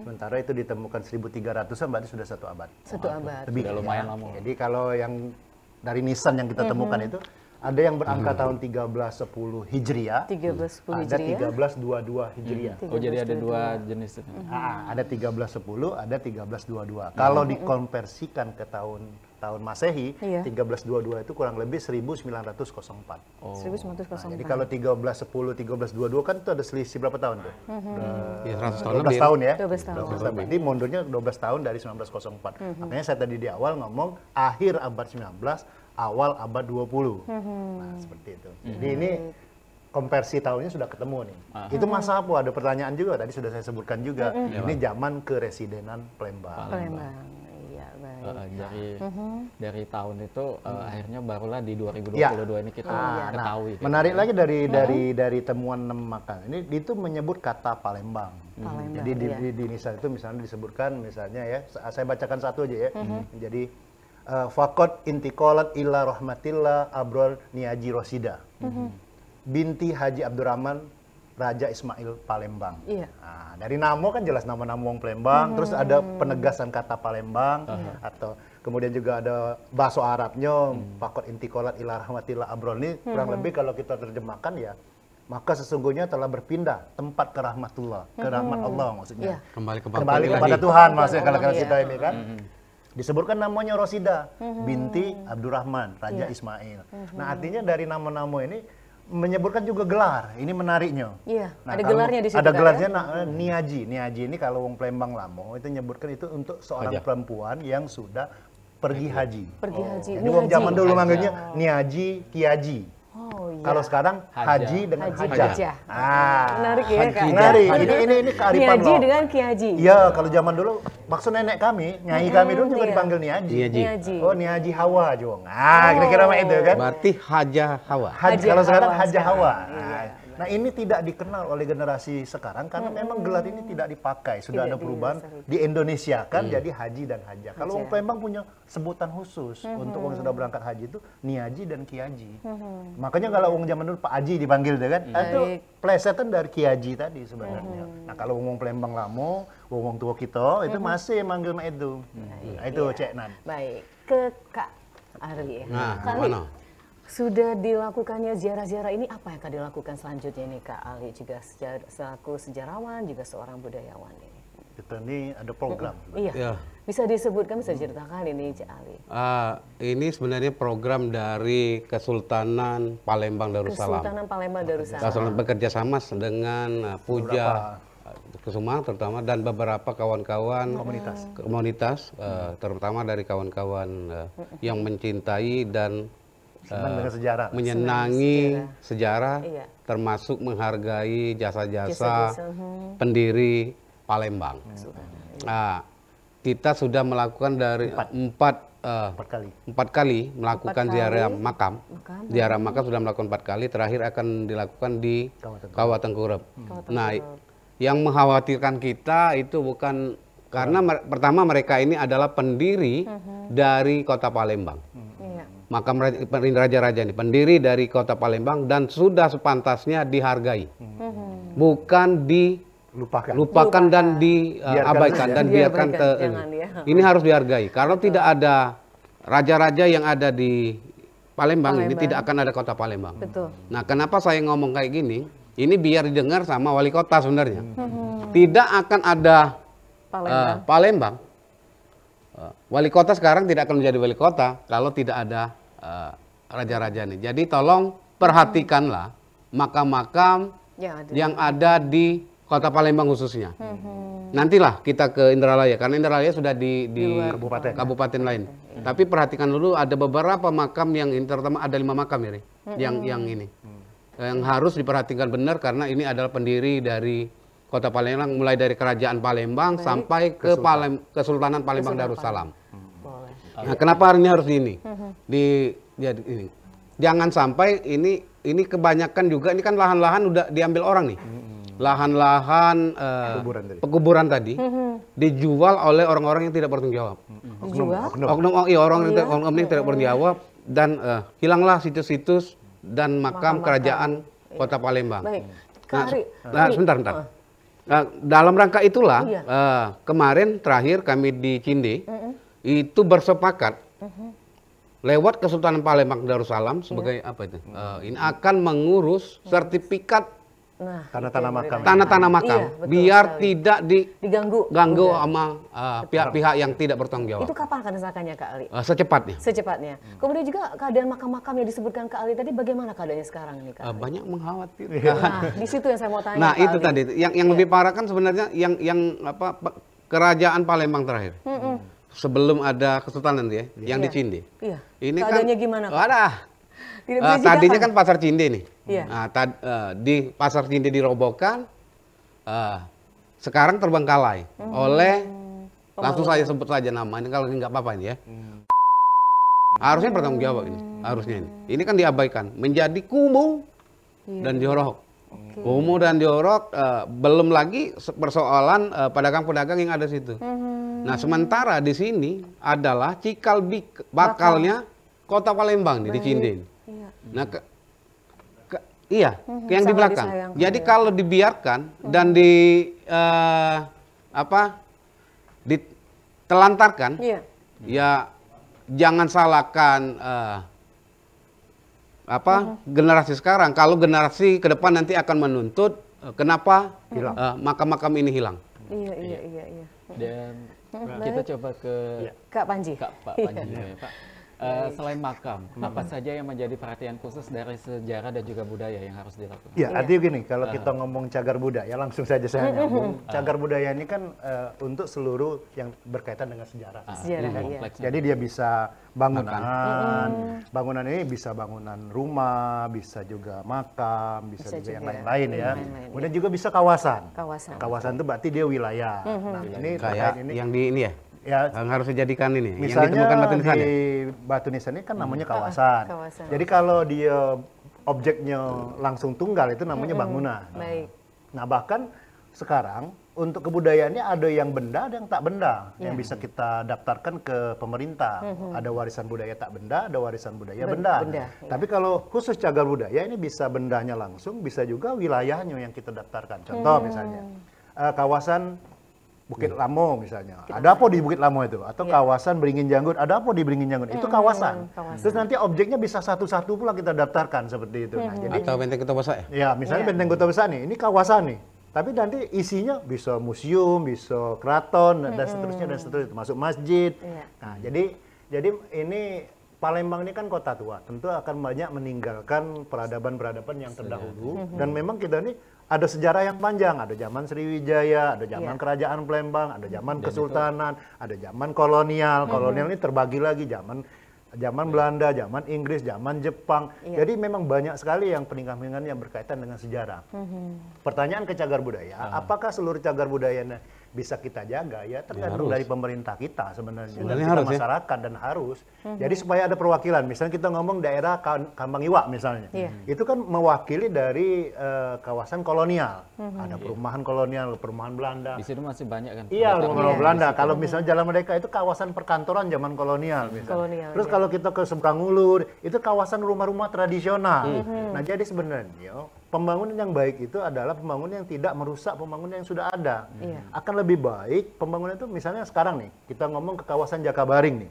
sementara itu ditemukan 1300-an, berarti sudah 1 abad. 1 abad. Lebih Sudah lumayan lama. Jadi kalau yang dari nisan yang kita temukan itu, ada yang berangka tahun 1310 Hijriah, 1310 ada Hijriah. 1322 Hijriah. Oh, jadi ada 2 jenis. Ada 1310, ada 1322. Kalau dikonversikan ke tahun Masehi, 1322 itu kurang lebih 1904. 1904. Jadi kalau 1310, 1322 kan itu ada selisih berapa tahun tuh? Ya, 100 tahun 12 lebih. tahun ya. 12 tahun. 12 tahun. Jadi mundurnya 12 tahun dari 1904. Makanya saya tadi di awal ngomong akhir abad 19, awal abad 20. Nah, seperti itu. Jadi ini konversi tahunnya sudah ketemu nih. Itu masa apa? Ada pertanyaan juga, tadi sudah saya sebutkan juga. Ini zaman keresidenan Palembang. Iya, baik. Dari tahun itu akhirnya barulah di 2022 ini kita ketahui. Menarik lagi dari temuan 6 makam ini itu menyebut kata Palembang. Jadi di nisan itu misalnya disebutkan misalnya ya, saya bacakan satu aja ya. Jadi Fakot intikolat illa rahmatillah abrol niaji rosida. Binti Haji Abdurrahman Raja Ismail Palembang. Nah, dari namo kan jelas nama-nama wong Palembang, terus ada penegasan kata Palembang atau kemudian juga ada bahasa Arabnya Fakot intikolat illa rahmatillah abrol ini kurang lebih kalau kita terjemahkan ya, maka sesungguhnya telah berpindah tempat ke rahmatullah, ke rahmat Allah maksudnya. Kembali kepada Tuhan maksudnya kalau kita ini kan. Disebutkan namanya Rosida binti Abdurrahman Raja Ismail. Nah, artinya dari nama-nama ini menyebutkan juga gelar. Ini menariknya. Ada gelarnya di situ. Ada gelarnya Niaji. Niaji ini kalau wong Palembang Lamo itu menyebutkan itu untuk seorang perempuan yang sudah pergi haji. Pergi haji. Jadi wong zaman dulu manggilnya Niaji, Kiaji. Kalau sekarang haji dengan hajah. Menarik ya, Kak. Menarik. Ini kearifan Niaji loh. dengan Kiaji. Iya, kalau zaman dulu maksud nenek kami, nyai kami dulu juga dipanggil Niaji. Niaji. Oh, Niaji Hawa, Jong. Kira-kira itu kan. Berarti Haja Hawa. Kalau sekarang Hawa Haja sekarang. Hawa. Iya. Nah, ini tidak dikenal oleh generasi sekarang karena memang gelar ini tidak dipakai. Sudah ada perubahan di Indonesia kan jadi haji dan hajah. Kalau orang Palembang punya sebutan khusus untuk orang sudah berangkat haji itu Niaji dan Kiaji. Makanya kalau orang zaman dulu Pak Haji dipanggil deh kan, itu plesetan dari Kiaji tadi sebenarnya. Nah, kalau orang Palembang lama, orang tua kita itu masih manggil itu. Nah, itu Cek Nan. Baik, ke Kak Ari ya. Nah, Kak Ali, mana? sudah dilakukannya ziarah-ziarah ini, apa yang akan dilakukan selanjutnya nih Kak Ali, juga selaku sejarawan, juga seorang budayawan ini? Kita ini ada program. Iya, Ya. bisa disebutkan, bisa diceritakan ini Cak Ali. Ini sebenarnya program dari Kesultanan Palembang Darussalam. Kesultanan Palembang Darussalam. Kesultanan bekerja sama dengan Puja Kusuma terutama dan beberapa kawan-kawan komunitas terutama dari kawan-kawan yang mencintai dan Senang dengan sejarah. menyenangi sejarah, Iya. termasuk menghargai jasa-jasa Jasa-jasa, pendiri Palembang. Nah, kita sudah melakukan dari empat kali melakukan ziarah makam. Ziarah makam sudah melakukan 4 kali, terakhir akan dilakukan di Kawah Tengkurep. Nah, yang mengkhawatirkan kita itu bukan karena pertama mereka ini adalah pendiri dari Kota Palembang. Iya. Makam raja-raja ini pendiri dari Kota Palembang dan sudah sepantasnya dihargai, bukan dilupakan dan diabaikan dan biarkan ke jangan ya. ini harus dihargai. Kalau tidak ada raja-raja yang ada di Palembang, ini tidak akan ada Kota Palembang. Betul. Nah, kenapa saya ngomong kayak gini? Ini biar didengar sama wali kota sebenarnya. Tidak akan ada Palembang. Wali kota sekarang tidak akan menjadi wali kota kalau tidak ada raja-raja ini. Jadi tolong perhatikanlah makam-makam yang ada di Kota Palembang khususnya. Nantilah kita ke Indralaya karena Indralaya sudah di kabupaten lain. Tapi perhatikan dulu ada beberapa makam yang ini, terutama ada 5 makam ini yang ini. Yang harus diperhatikan benar karena ini adalah pendiri dari Kota Palembang mulai dari Kerajaan Palembang sampai ke Kesultanan Palembang Darussalam. Nah, kenapa hari ini harus ini? Ini. Jangan sampai ini kebanyakan juga ini kan lahan-lahan udah diambil orang nih. Lahan-lahan pekuburan tadi dijual oleh orang-orang yang tidak bertanggung jawab. Oknum yang tidak bertanggung jawab dan hilanglah situs-situs dan makam kerajaan Kota Palembang. Baik. Sebentar. Nah, dalam rangka itulah kemarin terakhir kami di Cinde itu bersepakat lewat Kesultanan Palembang Darussalam sebagai apa itu? Ini akan mengurus sertifikat tanah-tanah makam biar tidak diganggu sama pihak-pihak yang tidak bertanggung jawab. Itu kapan akan disahkannya Kak Ali? Secepatnya. Kemudian juga keadaan makam-makam yang disebutkan Kak Ali tadi bagaimana keadaannya sekarang ini Kak Ali? Banyak mengkhawatirkan. Nah, di situ yang saya mau tanya. Nah, Kak itu Ali. tadi yang lebih parah kan sebenarnya yang kerajaan Palembang terakhir. Sebelum ada Kesultanan ya, yang di Cinde. Iya. Ini keadaannya gimana? Tadinya kan pasar Cinde nih. Iya. Nah, di pasar Cinde dirobohkan, sekarang terbengkalai oleh langsung saya sebut saja nama ini kalau nggak apa-apa ini ya. Harusnya bertanggung jawab ini, harusnya ini. Ini kan diabaikan, menjadi kumuh dan jorok. Kumuh dan jorok, belum lagi persoalan pedagang-pedagang yang ada di situ. Nah, sementara di sini adalah cikal bakalnya Kota Palembang nih, di Cinde. Nah, yang di belakang. Jadi kalau dibiarkan dan ditelantarkan, ya jangan salahkan generasi sekarang. Kalau generasi ke depan nanti akan menuntut kenapa makam-makam ini hilang. Iya. Dan kita coba ke Kak Panji. Pak Panji ya, Pak. Selain makam, apa saja yang menjadi perhatian khusus dari sejarah dan juga budaya yang harus dilakukan? Ya, artinya gini, kalau kita ngomong cagar budaya, langsung saja saya nyambung. Cagar budaya ini kan untuk seluruh yang berkaitan dengan sejarah. Jadi dia bisa bangunan, bangunan ini bisa bangunan rumah, bisa juga makam, bisa juga yang lain-lain ya. Kemudian juga bisa kawasan. Kawasan itu berarti dia wilayah. Nah, ini kayak ini yang di ini ya. Ya, yang harus dijadikan ini, misalnya yang ditemukan batu nisan di batu nisan ini kan namanya kawasan. Jadi kalau dia objeknya langsung tunggal itu namanya bangunan. Nah, bahkan sekarang untuk kebudayaannya ada yang benda, ada yang tak benda, yang bisa kita daftarkan ke pemerintah. Ada warisan budaya tak benda, ada warisan budaya benda. Tapi kalau khusus cagar budaya ini bisa bendanya langsung, bisa juga wilayahnya yang kita daftarkan. Contoh misalnya kawasan Bukit Lamo misalnya. Ada apa di Bukit Lamo itu? Atau kawasan Beringin Janggut, ada apa di Beringin Janggut? Itu kawasan. Terus nanti objeknya bisa satu-satu pula kita daftarkan seperti itu. Nah, jadi atau Benteng Kota Besar ya? Ya, misalnya Benteng Kota Besar nih, ini kawasan nih. Tapi nanti isinya bisa museum, bisa keraton dan seterusnya, termasuk masjid. Nah, jadi ini Palembang ini kan kota tua, tentu akan banyak meninggalkan peradaban-peradaban yang terdahulu. Dan memang kita ini ada sejarah yang panjang, ada zaman Sriwijaya, ada zaman Kerajaan Palembang, ada zaman Kesultanan, ada zaman kolonial. Kolonial ini terbagi lagi zaman Belanda, zaman Inggris, zaman Jepang. Jadi memang banyak sekali yang peninggalan yang berkaitan dengan sejarah. Pertanyaan ke cagar budaya, apakah seluruh cagar budayanya bisa kita jaga? Ya tergantung dari pemerintah kita sebenarnya, dan kita masyarakat dan harus. Jadi supaya ada perwakilan, misalnya kita ngomong daerah Kambang Iwak misalnya, itu kan mewakili dari kawasan kolonial. Ada perumahan kolonial, perumahan Belanda. Di situ masih banyak kan? Iya, rumah Belanda. Kalau misalnya Jalan Merdeka itu kawasan perkantoran zaman kolonial misalnya. Terus kalau kita ke Seberang Ulur, itu kawasan rumah-rumah tradisional. Nah, jadi sebenarnya pembangunan yang baik itu adalah pembangunan yang tidak merusak pembangunan yang sudah ada. Akan lebih baik pembangunan itu, misalnya sekarang nih, kita ngomong ke kawasan Jakabaring nih.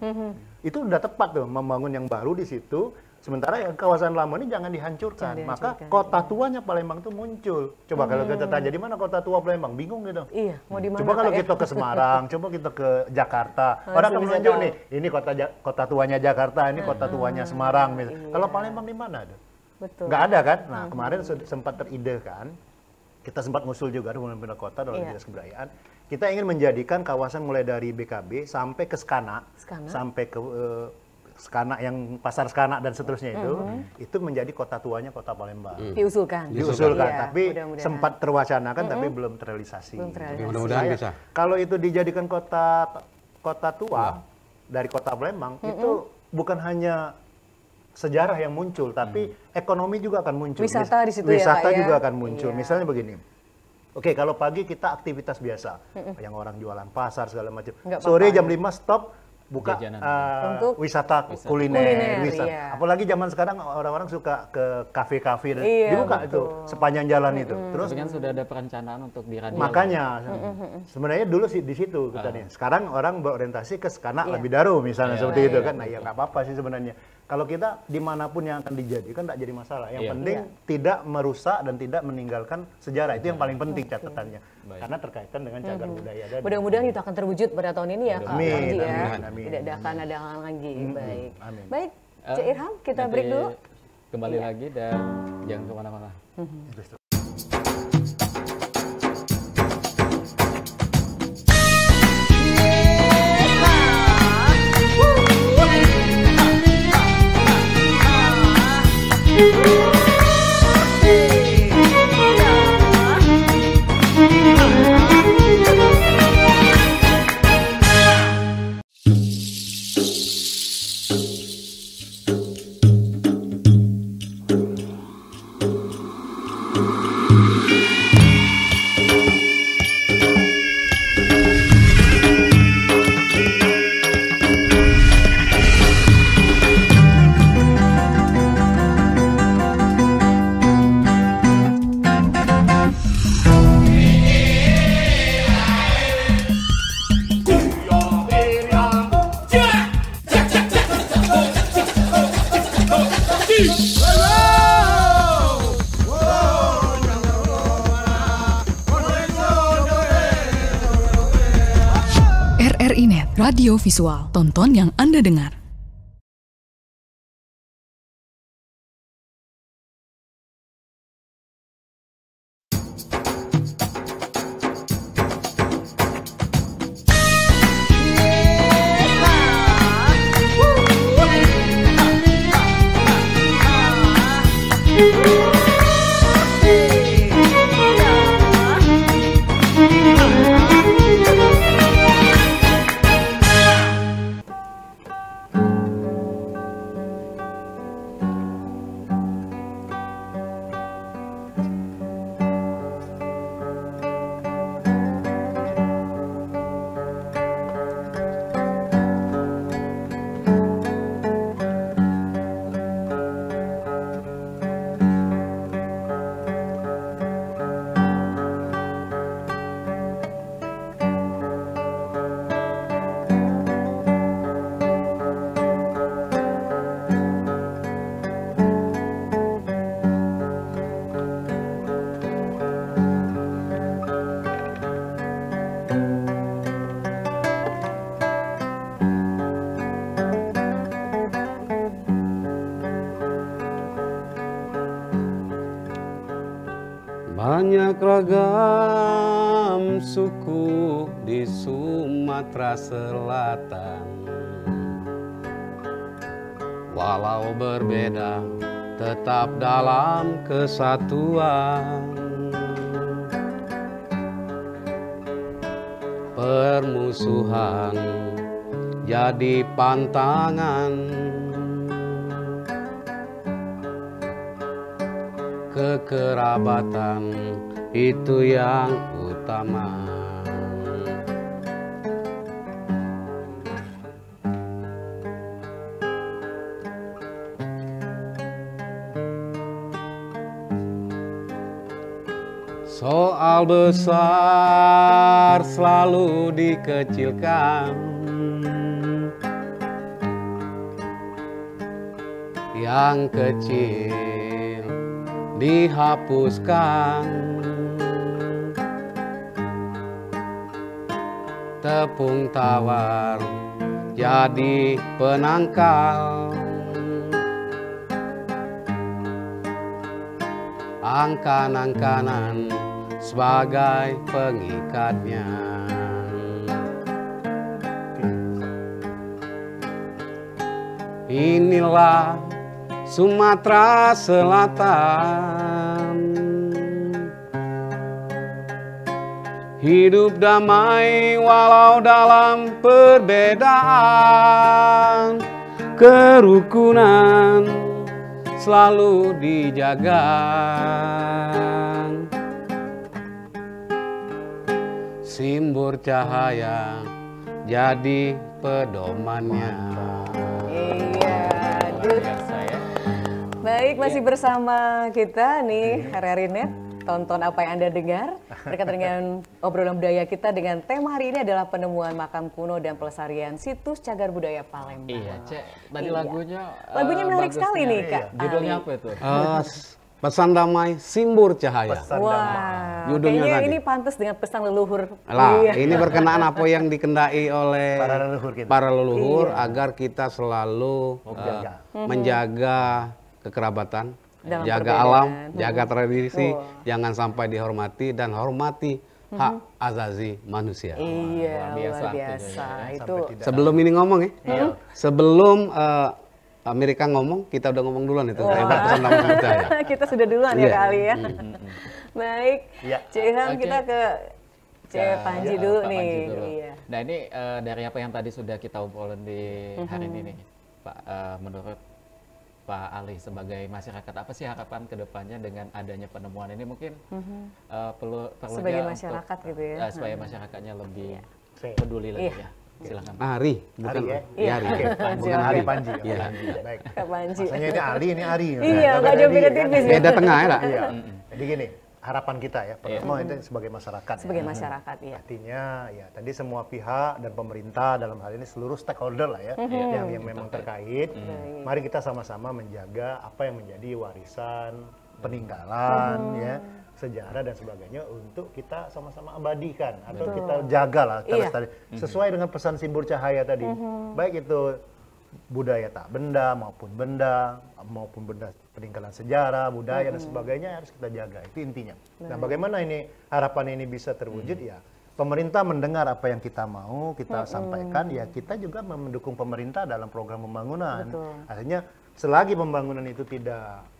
Itu udah tepat tuh membangun yang baru di situ. Sementara yang kawasan lama ini jangan dihancurkan. Maka kota tuanya Palembang itu muncul. Coba kalau kita tanya di mana kota tua Palembang, bingung gitu. Iya, mau di mana? Coba kalau kita ke Semarang, coba kita ke Jakarta. Orang akan menunjuk nih, ini kota tuanya Jakarta, ini kota tuanya Semarang. Kalau Palembang di mana tuh? Betul. Nggak ada kan? Nah, kemarin sempat teride kan, kita sempat ngusul juga dengan pemerintah kota dalam dinas kebudayaan. Kita ingin menjadikan kawasan mulai dari BKB sampai ke Skana. Sampai ke Skana, yang pasar Skana dan seterusnya itu menjadi kota tuanya kota Palembang. Diusulkan, tapi sempat terwacanakan tapi belum terrealisasi. Mudah-mudahan bisa. Kalau itu dijadikan kota tua dari kota Palembang, itu bukan hanya sejarah yang muncul, tapi ekonomi juga akan muncul. Wisata di situ Wisata juga akan muncul. Misalnya begini. Oke, kalau pagi kita aktivitas biasa, yang orang jualan pasar segala macam. Sore jam 5 stop, buka untuk wisata kuliner. Apalagi zaman sekarang orang-orang suka ke kafe-kafe, dibuka itu sepanjang jalan itu. Terus kan sudah ada perencanaan untuk di radio. Makanya sebenarnya dulu sih di situ kita nih. Sekarang orang berorientasi ke Skana Lebih Daru misalnya seperti itu kan. Nah, ya nggak apa-apa sih sebenarnya. Kalau kita dimanapun yang akan dijadikan tak jadi masalah. Yang penting tidak merusak dan tidak meninggalkan sejarah. Itu yang paling penting catatannya. Karena terkaitan dengan cagar budaya. Mudah-mudahan itu akan terwujud pada tahun ini ya, Kak Panji ya. Amin. Tidak akan ada hal lagi. Baik, Cik Irham, kita break dulu. Kembali lagi dan jangan kemana-mana. RRI Net, radio visual, tonton yang Anda dengar. Banyak ragam suku di Sumatera Selatan. Walau berbeda, tetap dalam kesatuan. Permusuhan jadi pantangan. Kekerabatan itu yang utama. Soal besar selalu dikecilkan, yang kecil dihapuskan. Tepung tawar jadi penangkal, angkan-angkanan sebagai pengikatnya. Inilah Sumatera Selatan, hidup damai walau dalam perbedaan. Kerukunan selalu dijaga. Simbur cahaya jadi pedomannya. Iya, baik, masih bersama kita nih hari-hari net. Tonton apa yang Anda dengar berkaitan dengan obrolan budaya kita dengan tema hari ini adalah penemuan makam kuno dan pelestarian situs cagar budaya Palembang. Iya, Cek. Tadi Iya. lagunya menarik sekali nih, Kak. Judulnya apa itu? Pesan damai Simbur Cahaya. Wah, Judulnya kayaknya tadi. ini pantas dengan pesan leluhur. Lah, Iya. ini berkenaan apa yang dikendai oleh Para leluhur Iya. agar kita selalu menjaga kekerabatan, Dalam jaga perbedaan. alam, jaga tradisi, Wah. jangan sampai dihormati dan hormati hak azazi manusia. Iya, Luar biasa luar artinya biasa. ya. Itu Sebelum ini ngomong ya, sebelum Amerika ngomong, kita udah ngomong duluan itu. Hebat pesan damai Simbur Cahaya. kita sudah duluan ya Iya. kali ya. Baik, Iya. Cik Ilham, Oke. kita ke Cik Panji dulu Pak nih. Panji dulu. Iya. Nah ini dari apa yang tadi sudah kita obrolin di hari ini nih, Pak, menurut Pak Ali sebagai masyarakat, apa sih harapan kedepannya dengan adanya penemuan ini? Mungkin perlu Sebagai masyarakat gitu ya. supaya masyarakatnya lebih Oke. peduli lagi Iya. ya. Silakan. Ari, bukan Ari ya? Iya, Ari. Oke, Panji, bukan oke. Ari Panji. Iya. Baik. Kak Panji. Maksudnya ini Ali, ini Ari. Iya, nggak jauh beda tipis ya. Beda tengah ya, Kak? Iya. Jadi gini, harapan kita ya, pertama itu sebagai masyarakat. Sebagai ya. masyarakat, iya. Artinya ya tadi semua pihak dan pemerintah dalam hal ini seluruh stakeholder lah ya yang memang terkait. Mari kita sama-sama menjaga apa yang menjadi warisan peninggalan ya sejarah dan sebagainya untuk kita sama-sama abadikan atau kita jaga lah Iya. sesuai dengan pesan Simbur Cahaya tadi. Baik itu budaya tak benda maupun benda peninggalan sejarah, budaya dan sebagainya harus kita jaga. Itu intinya. Nah, bagaimana ini harapan ini bisa terwujud ya? Pemerintah mendengar apa yang kita mau, kita sampaikan, ya kita juga mendukung pemerintah dalam program pembangunan. Betul. Artinya selagi pembangunan itu tidak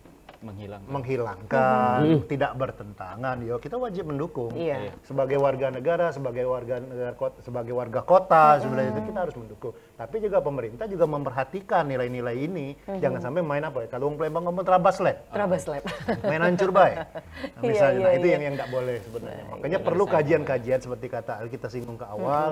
menghilangkan, tidak bertentangan, ya kita wajib mendukung. Iya. Sebagai warga negara, sebagai warga kota, sebagai warga kota sebenarnya itu kita harus mendukung. Tapi juga pemerintah juga memperhatikan nilai-nilai ini, jangan sampai main apa ya? Kalau orang Palembang ngomong terabas lab, Terabas lab. main hancur baik. Nah, misalnya, Iya, nah, itu iya. yang nggak boleh sebenarnya. Makanya perlu kajian-kajian seperti kata Ali kita singgung ke awal.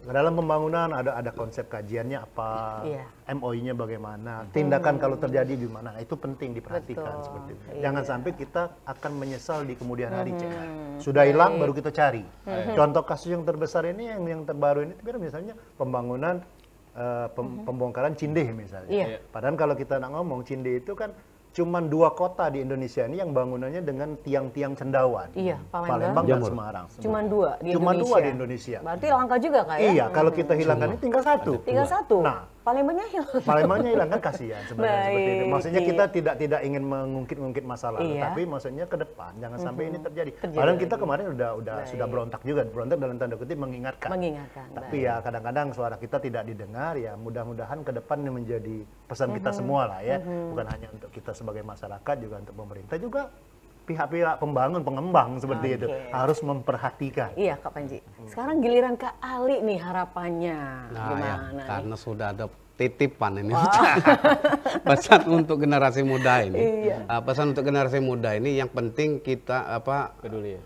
Dalam pembangunan ada konsep kajiannya apa, Iya. MOI-nya bagaimana, tindakan kalau terjadi gimana. Nah, itu penting diperhatikan Betul. seperti itu. Iya. Jangan sampai kita akan menyesal di kemudian hari, Cek. Sudah hilang baru kita cari. Contoh kasus yang terbesar ini yang terbaru ini misalnya pembangunan pembongkaran Cindih misalnya. Iya. Padahal kalau kita nak ngomong Cindih itu kan cuman 2 kota di Indonesia ini yang bangunannya dengan tiang-tiang cendawan. Iya, Palembang dan Semarang. Cuman 2 di Cuma Indonesia. 2 di Indonesia. Berarti langka juga Kak ya? Iya, kalau kita hilangkan ini tinggal 1. Tinggal 1. Nah, Palembangnya hilang. Palembangnya hilang kan kasihan sebenarnya seperti itu. Maksudnya iya. kita tidak ingin mengungkit masalah, Iya. tapi maksudnya ke depan jangan sampai ini terjadi. Padahal kita kemarin sudah berontak juga, berontak dalam tanda kutip mengingatkan. Tapi ya kadang-kadang suara kita tidak didengar, ya mudah-mudahan ke depan ini menjadi pesan kita semua lah ya. Bukan hanya untuk kita sebagai masyarakat, juga untuk pemerintah juga. Pihak-pihak pembangun, pengembang seperti itu harus memperhatikan. Iya Kak Panji. Sekarang giliran Kak Ali nih harapannya. Nah, gimana ya, nih? karena sudah ada titipan ini. Pesan untuk generasi muda ini. Iya. Pesan untuk generasi muda ini yang penting kita peduli ya.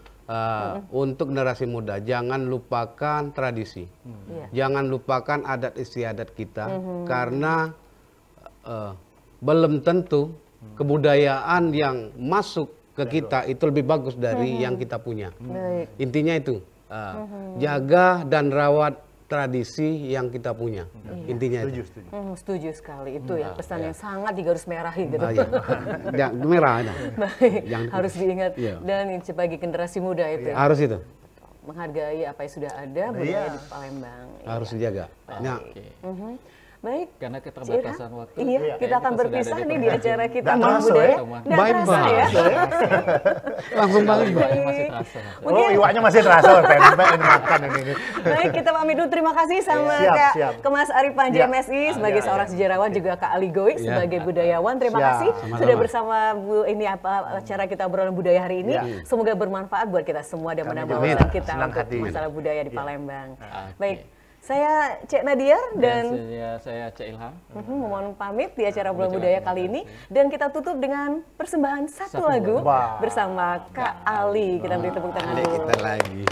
Untuk generasi muda jangan lupakan tradisi. Jangan lupakan adat istiadat kita karena belum tentu kebudayaan yang masuk ke kita itu lebih bagus dari yang kita punya. Intinya itu jaga dan rawat tradisi yang kita punya. Intinya itu. Setuju sekali, itu ya pesan yang sangat digarismerahi gitu. Merah ada. Baik, harus diingat dan sebagai generasi muda itu. Harus itu. Menghargai apa yang sudah ada budaya di Palembang. Harus dijaga. Nah, baik. Karena keterbatasan waktu. Iya, kita akan berpisah nih di acara kita Nggak budaya. Bye-bye. Ya. langsung balik. Masih terasa. Oh, iwaknya masih terasa, pempek ini makan ini. Baik, kita pamit dulu. Terima kasih sama Kak Mas Ari Panji MSI sebagai seorang sejarawan, juga Kak Ali Goik sebagai budayawan. Terima kasih sudah bersama Bu ini acara kita obrolan budaya hari ini. Semoga bermanfaat buat kita semua dan menambah wawasan kita untuk masalah budaya di Palembang. Baik. Saya Cek Nadiar dan saya Cek Ilham. Mohon pamit di acara obrolan budaya kali ini, dan kita tutup dengan persembahan satu lagu bersama Kak Ali. Kita beri tepuk tangan dulu. Kita lagi.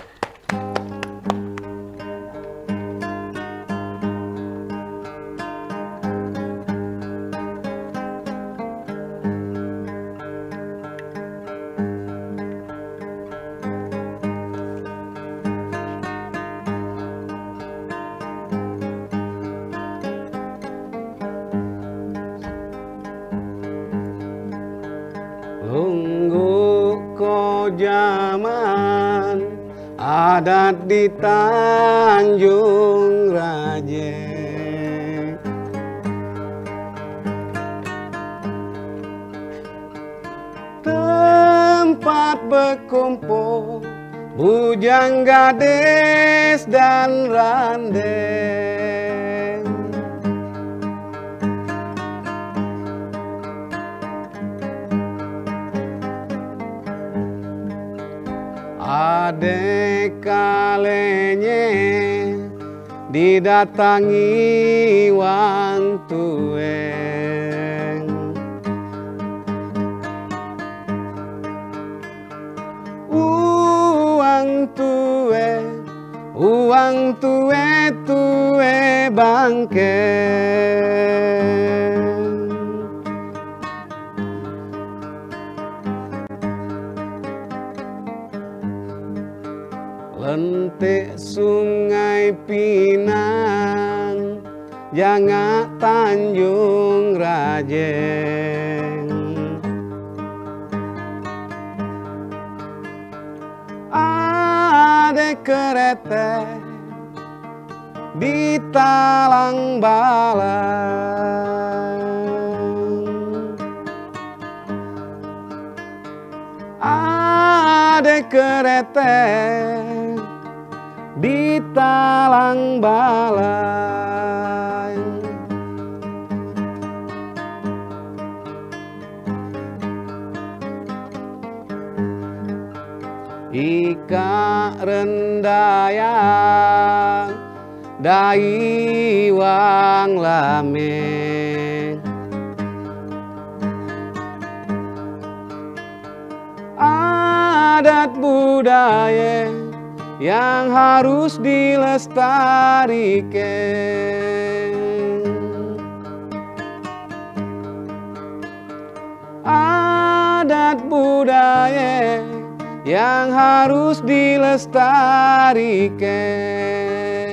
Zaman adat di Tanjung Raje, tempat berkumpul bujang gadis dan randeng. Adek kalenye didatangi wang tueng, uang tue bangke. Lentik Sungai Pinang, Jangak Tanjung Rajeng. Ade kerete di Talang Balang, ade kerete di Talang Balai. Ika rendayang dai wang lame, adat budaya yang harus dilestarikan. Adat budaya yang harus dilestarikan.